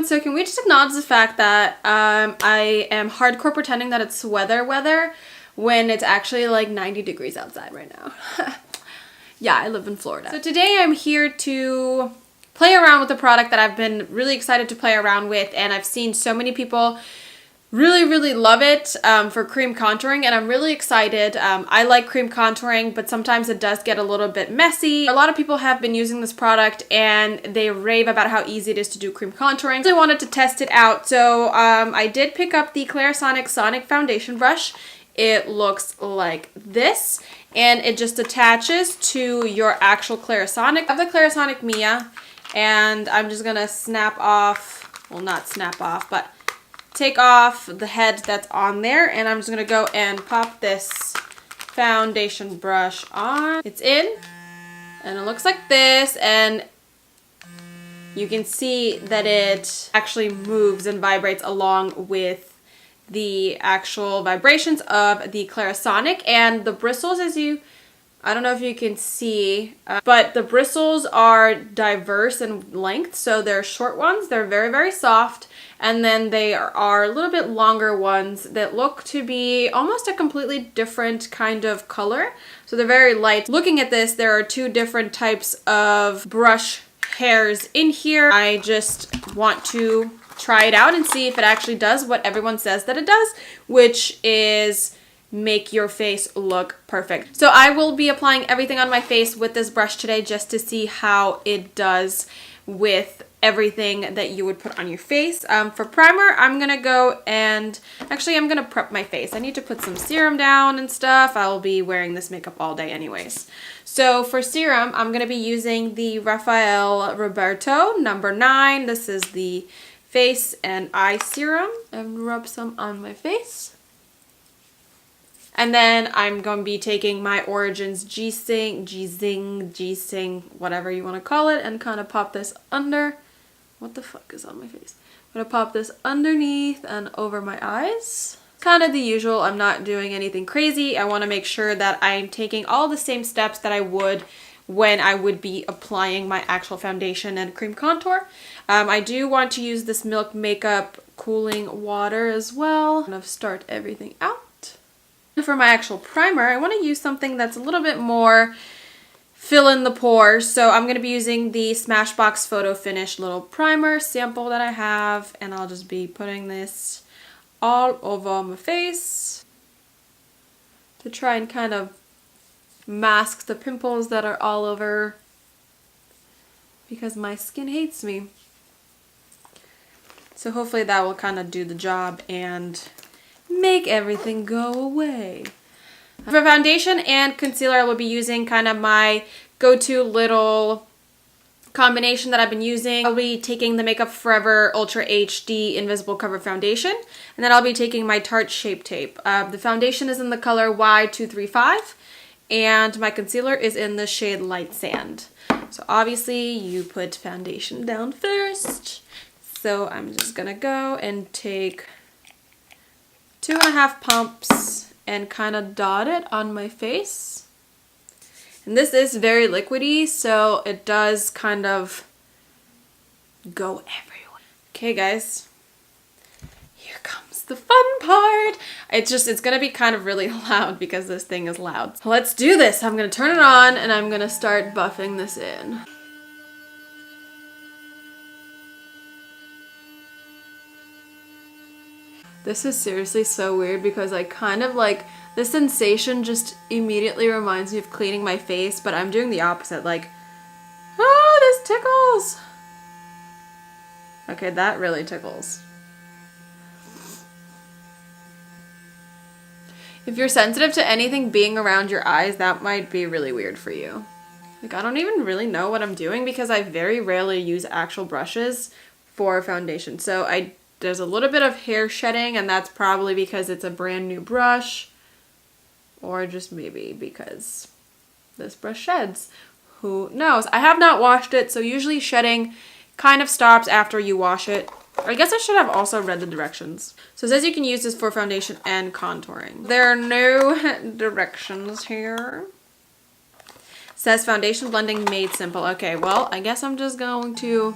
So can we just acknowledge the fact that I am hardcore pretending that it's weather when it's actually like 90 degrees outside right now. Yeah, I live in Florida. So today I'm here to play around with the product that I've been really excited to play around with, and I've seen so many people really love it for cream contouring, and I'm really excited. I like cream contouring, but sometimes it does get a little bit messy. A lot of people have been using this product and they rave about how easy it is to do cream contouring. So I wanted to test it out. So I did pick up the Clarisonic Foundation brush. It looks like this, and it just attaches to your actual Clarisonic. I have the Clarisonic Mia, and I'm just gonna snap off, well, not snap off, but take off the head that's on there, and I'm just gonna go and pop this foundation brush on. It's in, and it looks like this, and you can see that it actually moves and vibrates along with the actual vibrations of the Clarisonic, and the bristles, I don't know if you can see, but the bristles are diverse in length. So they're short ones, they're very soft, and then they are a little bit longer ones that look to be almost a completely different kind of color. So they're very light. Looking at this, there are two different types of brush hairs in here. I just want to try it out and see if it actually does what everyone says that it does, which is make your face look perfect. So I will be applying everything on my face with this brush today just to see how it does with everything that you would put on your face. For primer, I'm gonna go and actually I'm gonna prep my face. I need to put some serum down and stuff. I'll be wearing this makeup all day anyways. So for serum, I'm gonna be using the Rafael Roberto number 9. This is the face and eye serum, and rub some on my face. And then I'm going to be taking my Origins G-Sing, whatever you want to call it, and kind of pop this under. What the fuck is on my face? I'm going to pop this underneath and over my eyes. Kind of the usual. I'm not doing anything crazy. I want to make sure that I'm taking all the same steps that I would when I would be applying my actual foundation and cream contour. I do want to use this Milk Makeup cooling water as well. I'm going to start everything out. For my actual primer, I want to use something that's a little bit more fill in the pores. So I'm going to be using the Smashbox Photo Finish little primer sample that I have, and I'll just be putting this all over my face to try and kind of mask the pimples that are all over because my skin hates me. So hopefully that will kind of do the job and make everything go away. For foundation and concealer, I will be using kind of my go-to little combination that I've been using. I'll be taking the Makeup Forever Ultra HD Invisible Cover Foundation, and then I'll be taking my Tarte Shape Tape. The foundation is in the color Y235, and my concealer is in the shade Light Sand. So obviously you put foundation down first. So I'm just gonna go and take 2.5 pumps and kind of dot it on my face. And this is very liquidy, so it does kind of go everywhere. Okay guys, here comes the fun part. It's gonna be kind of really loud because this thing is loud. So let's do this. I'm gonna turn it on and I'm gonna start buffing this in. This is seriously so weird because I kind of like, the sensation just immediately reminds me of cleaning my face, but I'm doing the opposite, like, oh, this tickles. Okay, that really tickles. If you're sensitive to anything being around your eyes, that might be really weird for you. Like, I don't even really know what I'm doing because I very rarely use actual brushes for foundation. So there's a little bit of hair shedding, and that's probably because it's a brand new brush, or just maybe because this brush sheds. Who knows? I have not washed it, so usually shedding kind of stops after you wash it. I guess I should have also read the directions. So it says you can use this for foundation and contouring. There are no directions here. It says foundation blending made simple. Okay, well, I guess I'm just going to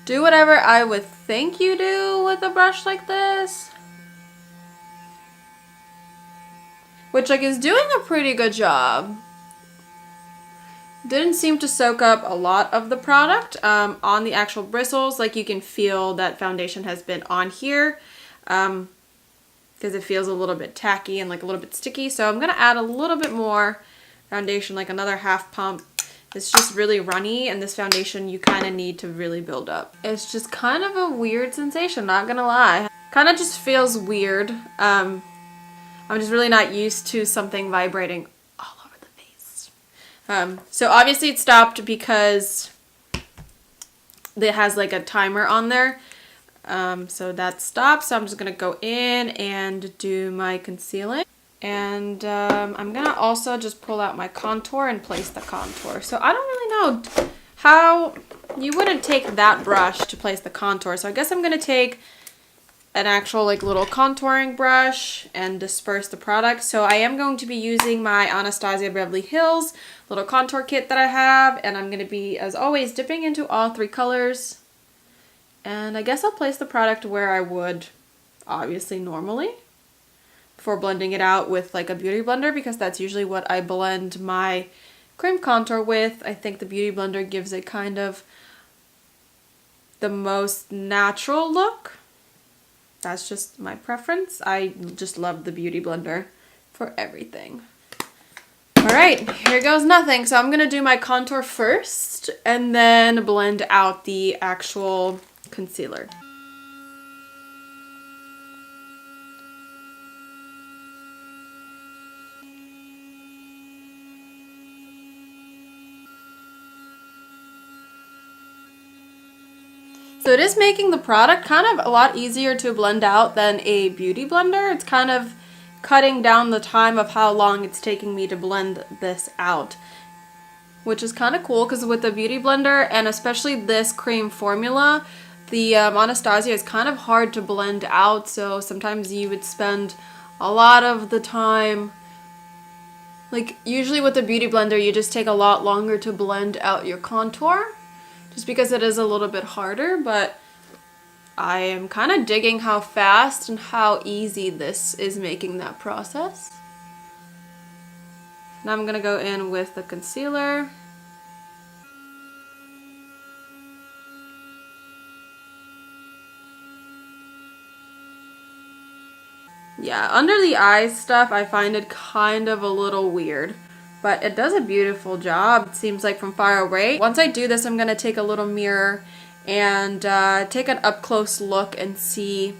do whatever I would think you do with a brush like this. Which like is doing a pretty good job. Didn't seem to soak up a lot of the product on the actual bristles. Like you can feel that foundation has been on here because it feels a little bit tacky and like a little bit sticky. So I'm gonna add a little bit more foundation, like another half pump. It's just really runny, and this foundation you kind of need to really build up. It's just kind of a weird sensation, not gonna lie. Kind of just feels weird. I'm just really not used to something vibrating all over the face. So obviously it stopped because it has like a timer on there. So that stopped. So I'm just gonna go in and do my concealing. And I'm gonna also just pull out my contour and place the contour. So I don't really know how you wouldn't take that brush to place the contour. So I guess I'm gonna take an actual like little contouring brush and disperse the product. So I am going to be using my Anastasia Beverly Hills little contour kit that I have, and I'm going to be, as always, dipping into all three colors. And I guess I'll place the product where I would obviously normally before blending it out with like a beauty blender, because that's usually what I blend my cream contour with. I think the beauty blender gives it kind of the most natural look. That's just my preference. I just love the beauty blender for everything. Alright, here goes nothing. So I'm going to do my contour first and then blend out the actual concealer. So it is making the product kind of a lot easier to blend out than a beauty blender. It's kind of cutting down the time of how long it's taking me to blend this out, which is kind of cool because with the beauty blender and especially this cream formula, the Anastasia is kind of hard to blend out. So sometimes you would spend a lot of the time, like usually with the beauty blender, you just take a lot longer to blend out your contour, just because it is a little bit harder, but I am kind of digging how fast and how easy this is making that process. Now I'm gonna go in with the concealer. Yeah, under the eyes stuff, I find it kind of a little weird. But it does a beautiful job, it seems like, from far away. Once I do this, I'm going to take a little mirror and take an up-close look and see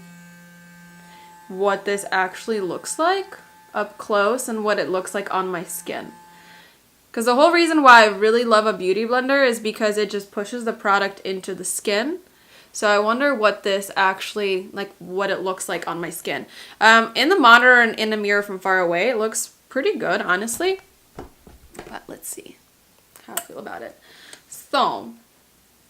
what this actually looks like up close and what it looks like on my skin. Because the whole reason why I really love a beauty blender is because it just pushes the product into the skin. So I wonder what this actually, like what it looks like on my skin. In the monitor and in the mirror from far away, it looks pretty good, honestly. But let's see how I feel about it. So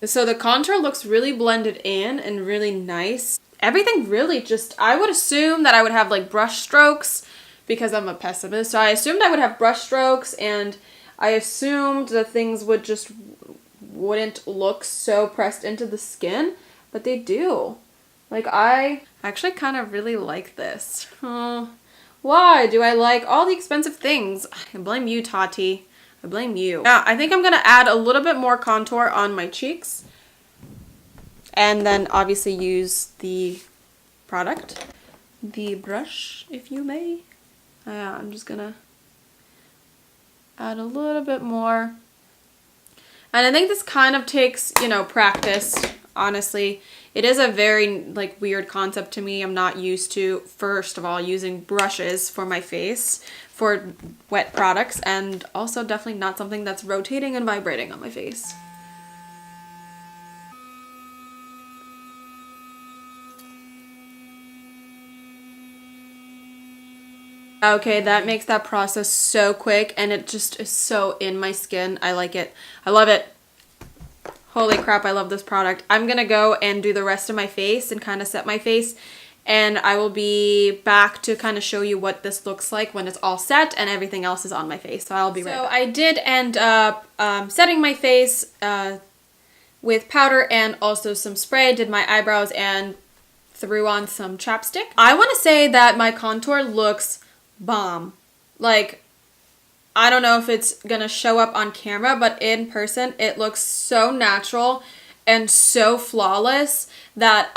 the contour looks really blended in and really nice. Everything really just, I would assume that I would have like brush strokes because I'm a pessimist. So I assumed I would have brush strokes, and I assumed that things wouldn't look so pressed into the skin, but they do. Like I actually kind of really like this. Why do I like all the expensive things? I blame you, Tati. I blame you. Now, I think I'm going to add a little bit more contour on my cheeks. And then obviously use the product. The brush, if you may. I'm just going to add a little bit more. And I think this kind of takes, you know, practice, honestly. It is a very like weird concept to me. I'm not used to, first of all, using brushes for my face for wet products, and also definitely not something that's rotating and vibrating on my face. Okay, that makes that process so quick, and it just is so in my skin. I like it. I love it. Holy crap, I love this product. I'm gonna go and do the rest of my face and kind of set my face, and I will be back to kind of show you what this looks like when it's all set and everything else is on my face. So I'll be right back. So I did end up setting my face, with powder and also some spray. Did my eyebrows and threw on some chapstick. I want to say that my contour looks bomb. Like, I don't know if it's gonna show up on camera, but in person it looks so natural and so flawless that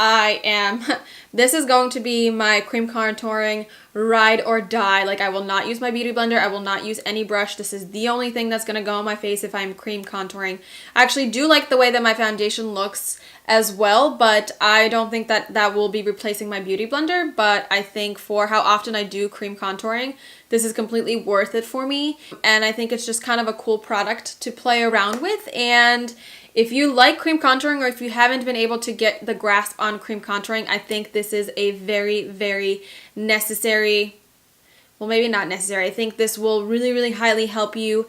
this is going to be my cream contouring ride or die. Like, I will not use my beauty blender. I will not use any brush. This is the only thing that's gonna go on my face if I'm cream contouring. I actually do like the way that my foundation looks as well, but I don't think that that will be replacing my beauty blender. But I think for how often I do cream contouring, this is completely worth it for me. And I think it's just kind of a cool product to play around with. And if you like cream contouring, or if you haven't been able to get the grasp on cream contouring, I think this is a very, very necessary, well, maybe not necessary. I think this will really, really highly help you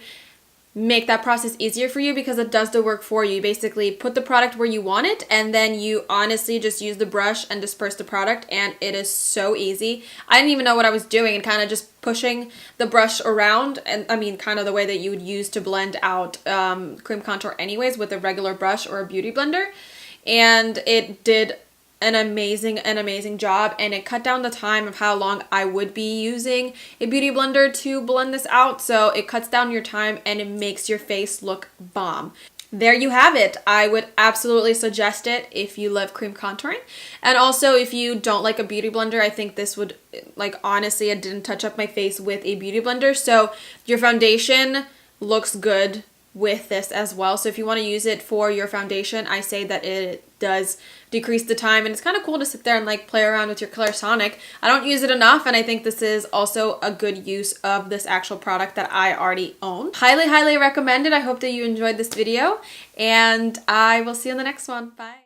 make that process easier for you, because it does the work for you. You basically put the product where you want it, and then you honestly just use the brush and disperse the product, and it is so easy. I didn't even know what I was doing, and kind of just pushing the brush around, and I mean kind of the way that you would use to blend out cream contour anyways with a regular brush or a beauty blender, and it did an amazing job, and it cut down the time of how long I would be using a beauty blender to blend this out. So it cuts down your time and it makes your face look bomb. There you have it. I would absolutely suggest it if you love cream contouring. And also, if you don't like a beauty blender, I think this would, like, honestly, I didn't touch up my face with a beauty blender, so your foundation looks good with this as well. So if you want to use it for your foundation, I say that it does decrease the time, and it's kind of cool to sit there and like play around with your Clarisonic. I don't use it enough, and I think this is also a good use of this actual product that I already own. Highly recommend it. I hope that you enjoyed this video, and I will see you in the next one. Bye.